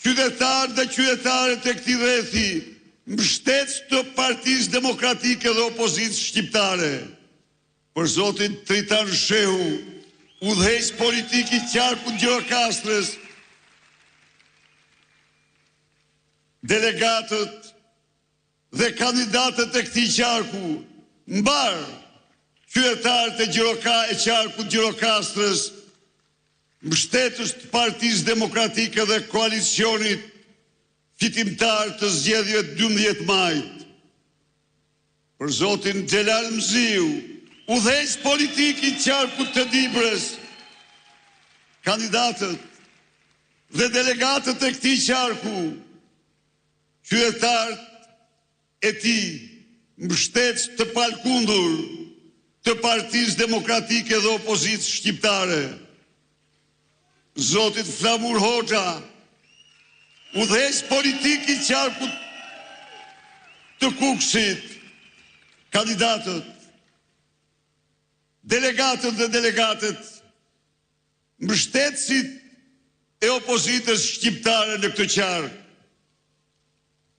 qytetarë dhe qytetarët e këtij rrethi, mbështetës të Partisë Demokratike dhe Opozitës Shqiptare, për zotin Tritan Shehu, udhëheqës politik i qarkut Gjirokastrës, delegatët dhe kandidatët e këtij qarku, mbar qytetarët e qarkut Gjirokastrës, mbështetës të Partisë Demokratike dhe koalicionit fitimtar të zgjedhjeve 12 majit, për zotin Xhelal Mziu, udhëheqës politik i qarkut të Dibrës, kandidatët dhe delegatët e këtij qarku, qytetarët e tij, mbështetës të palkundur të Partisë Demokratike dhe Opozitës Shqiptare, zotit Flamur Hoxha, udhëheqës politik i qarkut të Kukësit, kandidatët, delegatët dhe delegatët, mbështetësit e opozitës shqiptare në këtë qark.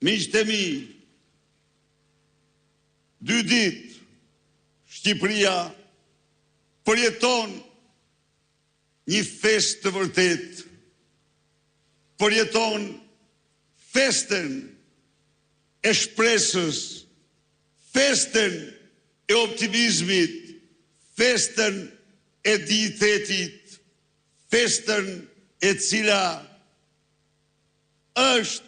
Miqtë e mi, 2 ditë Shqipëria përjeton një festë të vërtet, përjeton festën e shpresës, festën e optimizmit, festën e dignitetit, festën e cila është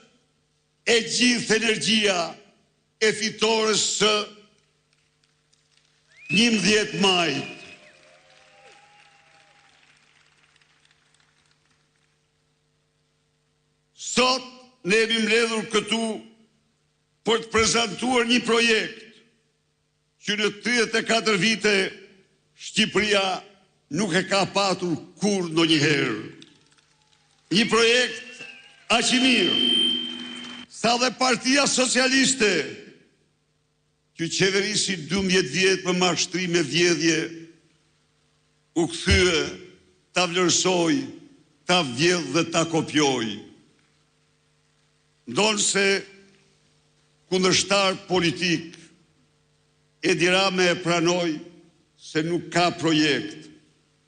e gjithë energjia e fitores së 11 majit. Sot ne jemi mbledhur këtu për të prezantuar një projekt që në 34 vite Shqipëria nuk e ka patur kur ndonjëherë. Një projekt aq i mirë sa dhe Partia Socialiste, që qeverisi 12 vjet për mashtrim e vjedhje, u kthye, ta vlerësoi, ta vjedh dhe ta kopjoi. Ndonë se kundërshtar politik Edi Rama e pranoi se nuk ka projekt,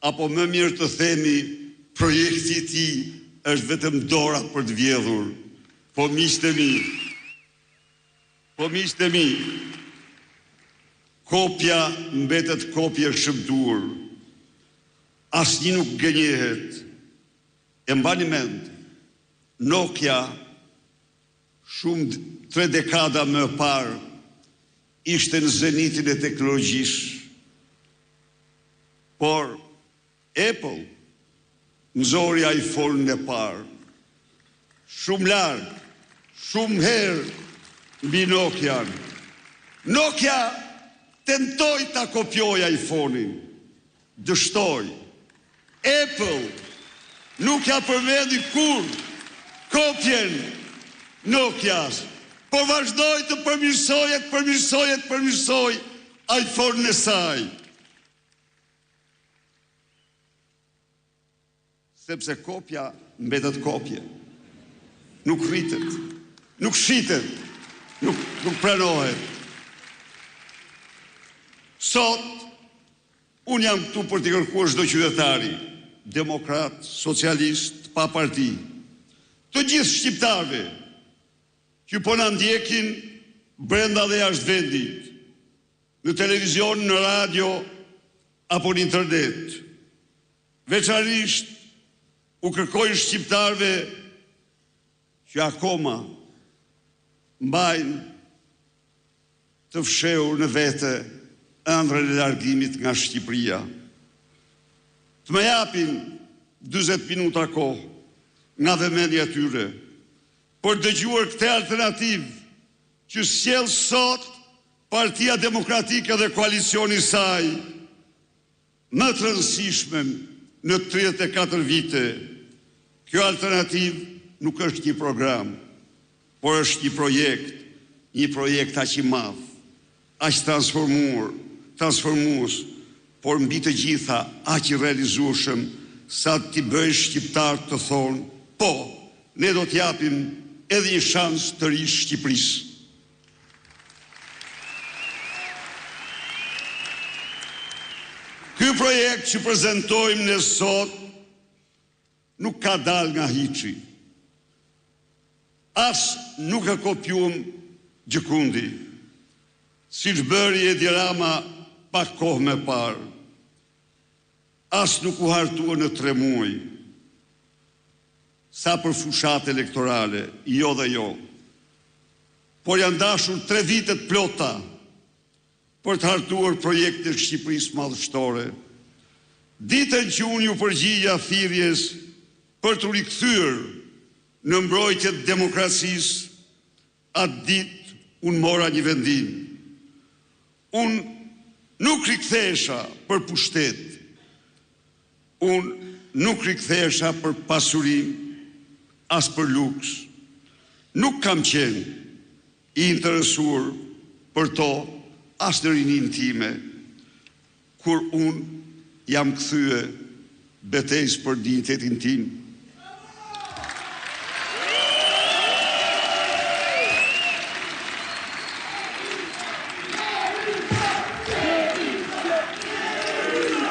apo më mirë të themi projekti i tij është vetëm dora për të vjedhur. Po miqtë e mi, kopja mbetet kopje shëmtuar. Asnjë nuk gënjehet. E mbani mend, Nokia shumë 3 dekada më parë ishte në zenitin e teknologjisë. Por Apple nxori iPhone-in e parë, shumë larg, shumë herë mbi Nokia. Nokia tentoi ta kopjojë iPhone-in, dështoi. Apple nuk ja përmendi kur kopjen Nokias, por vazhdoi të përmirësoj iPhone-in e saj. Sepse kopja mbetet kopje. Nuk rritet, nuk shitet, nuk pranohet. Sot, unë jam këtu për t'i kërkuar çdo qytetari, demokrat, socialist, pa parti, të gjithë shqiptarëve që po na ndjekin brenda dhe jashtë vendit, në televizion, në radio, apo në internet. Veçarisht u kërkoj shqiptarëve që akoma mbajnë të fshehur në vete ëndrrën e largimit nga Shqipëria. Të më japin 40 minuta kohë nga vëmendja e tyre për dëgjuar këtë alternativë që sjell sot Partia Demokratike dhe koalicioni i saj, më të rëndësishme në 34 vite. Kjo alternativë nuk është një program, por është një projekt aq i madh, aq transformues, por mbi të gjitha aq i realizueshëm sa t'i bëjë shqiptar të thonë, po, ne do t'japim edhe një shans të ri Shqipërisë. Ky projekt që prezantojmë ne sot nuk ka dal nga hiçi. As nuk e kopjuam Gjikundi, siç bëri Edi Rama pak kohë më parë. As nuk u hartua në 3 muaj. Sa për fushat elektorale, jo dhe jo. Por janë dashur 3 vitet plota për të hartuar projekte Shqipërisë madhështore. Ditën që unë ju përgjigja thirrjes për të rikthyer në mbrojtje të demokracisë, atë ditë unë mora një vendim. Unë nuk rikthesha për pushtet. Unë nuk rikthesha për pasurim, as për luks. Nuk kam qenë i interesuar për to, as në rinin time, kur unë jam kthye betejës për dinjitetin tim.